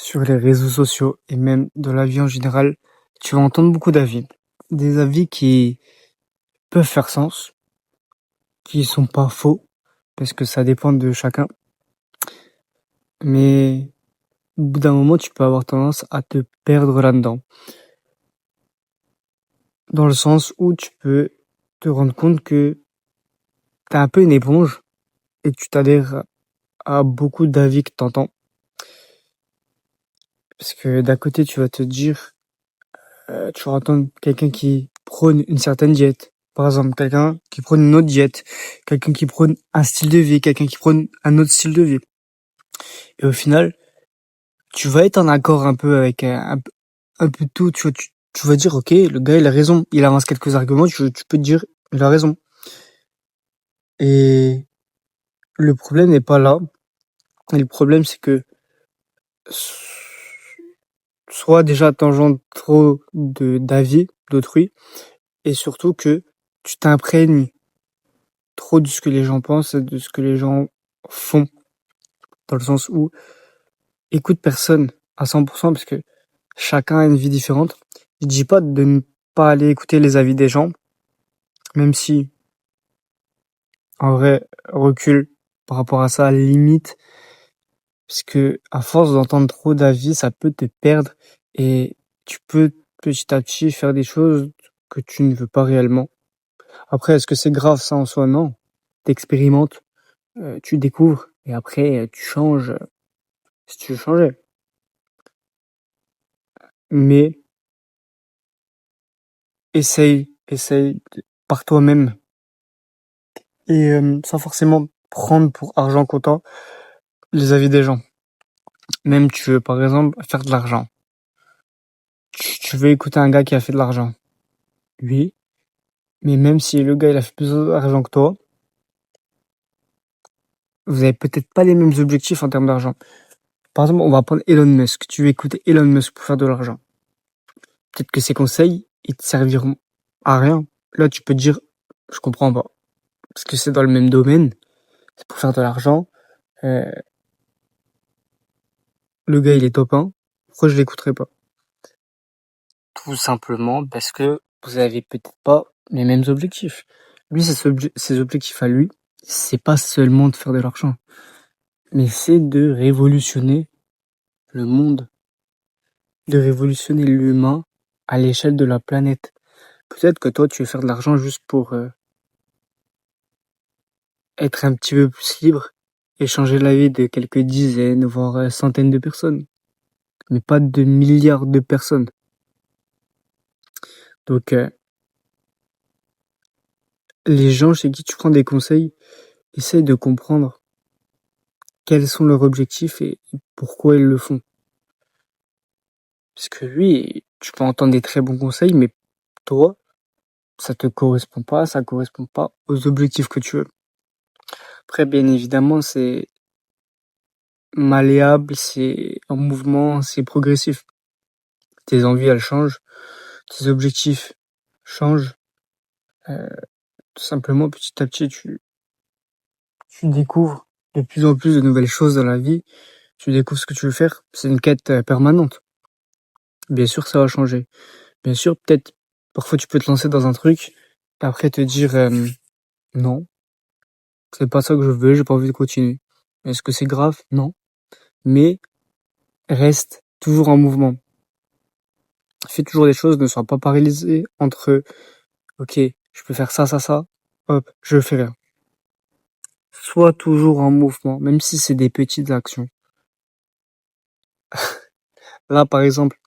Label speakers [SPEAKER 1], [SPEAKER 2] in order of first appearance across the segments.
[SPEAKER 1] Sur les réseaux sociaux et même de la vie en général, tu vas entendre beaucoup d'avis. Des avis qui peuvent faire sens, qui sont pas faux, parce que ça dépend de chacun. Mais au bout d'un moment, tu peux avoir tendance à te perdre là-dedans. Dans le sens où tu peux te rendre compte que t'es un peu une éponge et tu t'adhères à beaucoup d'avis que t'entends. Parce que d'un côté, tu vas te dire, tu vas entendre quelqu'un qui prône une certaine diète. Par exemple, quelqu'un qui prône une autre diète, quelqu'un qui prône un style de vie, quelqu'un qui prône un autre style de vie. Et au final, tu vas être en accord un peu avec un peu tout. Tu vas dire, ok, le gars, il a raison. Il avance quelques arguments, tu peux te dire, il a raison. Et le problème n'est pas là. Et le problème, c'est que soit déjà t'engendres trop d'avis d'autrui, et surtout que tu t'imprègnes trop de ce que les gens pensent, de ce que les gens font, dans le sens où écoute personne à 100% parce que chacun a une vie différente. Je dis pas de ne pas aller écouter les avis des gens, même si en vrai recul par rapport à ça limite, parce que à force d'entendre trop d'avis, ça peut te perdre et tu peux petit à petit faire des choses que tu ne veux pas réellement. Après, est-ce que c'est grave ça en soi? Non. T'expérimentes, tu découvres et après tu changes si tu veux changer. Mais essaye par toi-même et sans forcément prendre pour argent comptant les avis des gens. Même tu veux par exemple faire de l'argent. Tu veux écouter un gars qui a fait de l'argent. Oui, mais même si le gars il a fait plus d'argent que toi, vous avez peut-être pas les mêmes objectifs en termes d'argent. Par exemple, on va prendre Elon Musk. Tu veux écouter Elon Musk pour faire de l'argent. Peut-être que ses conseils, ils te serviront à rien. Là, tu peux te dire, je comprends pas. Parce que c'est dans le même domaine. C'est pour faire de l'argent. Euh, le gars, il est top 1. Pourquoi je l'écouterais pas? Tout simplement parce que vous avez peut-être pas les mêmes objectifs. Lui, ses objectifs à lui, c'est pas seulement de faire de l'argent, mais c'est de révolutionner le monde, de révolutionner l'humain à l'échelle de la planète. Peut-être que toi, tu veux faire de l'argent juste pour être un petit peu plus libre et changer la vie de quelques dizaines, voire centaines de personnes, mais pas de milliards de personnes. Donc, les gens chez qui tu prends des conseils, essaye de comprendre quels sont leurs objectifs et pourquoi ils le font. Parce que oui, tu peux entendre des très bons conseils, mais toi, ça te correspond pas, ça correspond pas aux objectifs que tu veux. Après, bien évidemment, c'est malléable, c'est en mouvement, c'est progressif. Tes envies, elles changent, tes objectifs changent. Euh, Tout simplement, petit à petit, tu découvres de plus en plus de nouvelles choses dans la vie. Tu découvres ce que tu veux faire. C'est une quête permanente. Bien sûr, ça va changer. Bien sûr, peut-être, parfois tu peux te lancer dans un truc, et après te dire non, c'est pas ça que je veux, j'ai pas envie de continuer. Est-ce que c'est grave? Non. Mais reste toujours en mouvement. Fais toujours des choses, ne sois pas paralysé entre ok, je peux faire ça, ça, ça, hop, je fais rien. Sois toujours en mouvement, même si c'est des petites actions. Là, par exemple,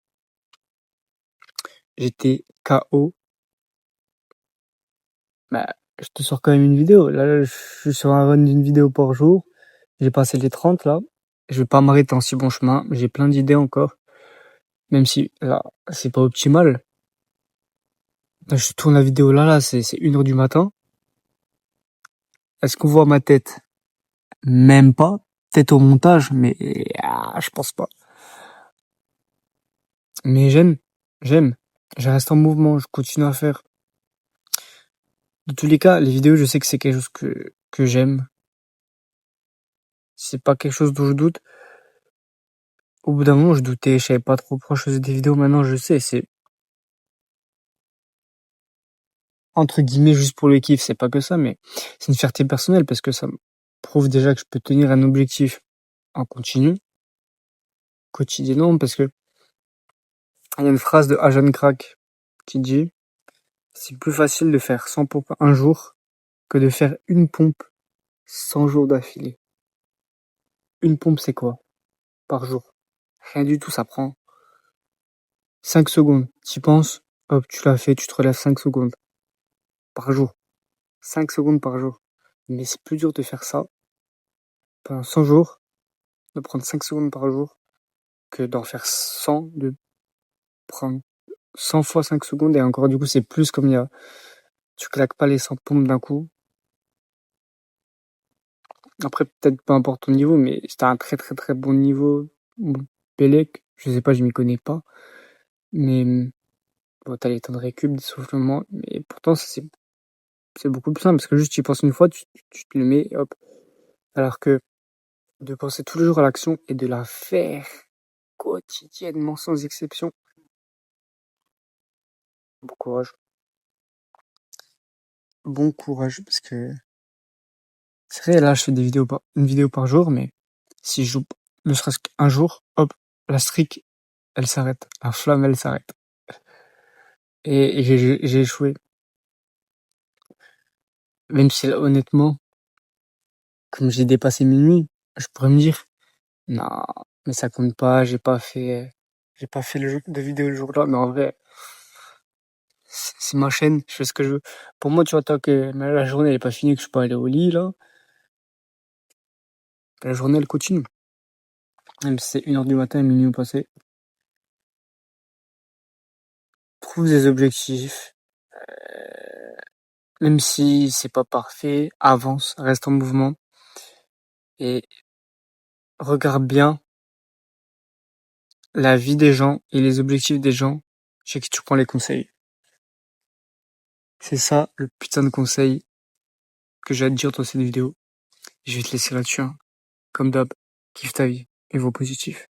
[SPEAKER 1] j'étais KO. Bah, je te sors quand même une vidéo. Là, je suis sur un run d'une vidéo par jour. J'ai passé les 30 là. Je vais pas m'arrêter en si bon chemin. J'ai plein d'idées encore. Même si là, c'est pas optimal. Là, je tourne la vidéo là, c'est 1h du matin. Est-ce qu'on voit ma tête? Même pas. Peut-être au montage, mais je pense pas. Mais j'aime. Je reste en mouvement, je continue à faire. De tous les cas, les vidéos, je sais que c'est quelque chose que j'aime. C'est pas quelque chose dont je doute. Au bout d'un moment, je doutais, je savais pas trop pourquoi je faisais des vidéos. Maintenant, je sais, c'est entre guillemets juste pour le kiff. C'est pas que ça, mais c'est une fierté personnelle parce que ça me prouve déjà que je peux tenir un objectif en continu, quotidiennement, parce que il y a une phrase de Ajan Krak qui dit: c'est plus facile de faire 100 pompes un jour que de faire une pompe 100 jours d'affilée. Une pompe, c'est quoi par jour? Rien du tout, ça prend 5 secondes. Tu penses, hop, tu l'as fait, tu te relèves 5 secondes par jour. 5 secondes par jour. Mais c'est plus dur de faire ça pendant 100 jours, de prendre 5 secondes par jour, que d'en faire 100, de prendre 100 fois 5 secondes. Et encore, du coup, c'est plus comme il y a, tu claques pas les 100 pompes d'un coup. Après, peut-être peu importe ton niveau, mais si t'as un très très très bon niveau, bon, Pélec, je sais pas, je m'y connais pas. Mais bon, t'as les temps de récup, d'essoufflement. Mais pourtant, c'est beaucoup plus simple parce que juste tu y penses une fois, tu te le mets et hop. Alors que de penser tous les jours à l'action et de la faire quotidiennement sans exception, bon courage. Bon courage parce que c'est vrai, là je fais une vidéo par jour, mais si je joue ne serait-ce qu'un jour, hop, la streak elle s'arrête, la flamme elle s'arrête. Et j'ai échoué. Même si honnêtement, comme j'ai dépassé minuit, je pourrais me dire non, mais ça compte pas, j'ai pas fait le jeu de vidéo le jour-là, mais en vrai, c'est ma chaîne, je fais ce que je veux. Pour moi, tu vois, tant que la journée elle est pas finie, que je peux aller au lit, là, la journée elle continue. Même si c'est 1h du matin, minuit au passé. Trouve des objectifs. Même si c'est pas parfait, avance, reste en mouvement. Et regarde bien la vie des gens et les objectifs des gens chez qui tu prends les conseils. C'est ça le putain de conseil que j'ai à te dire dans cette vidéo. Je vais te laisser là-dessus, hein. Comme d'hab, kiffe ta vie et vois positif.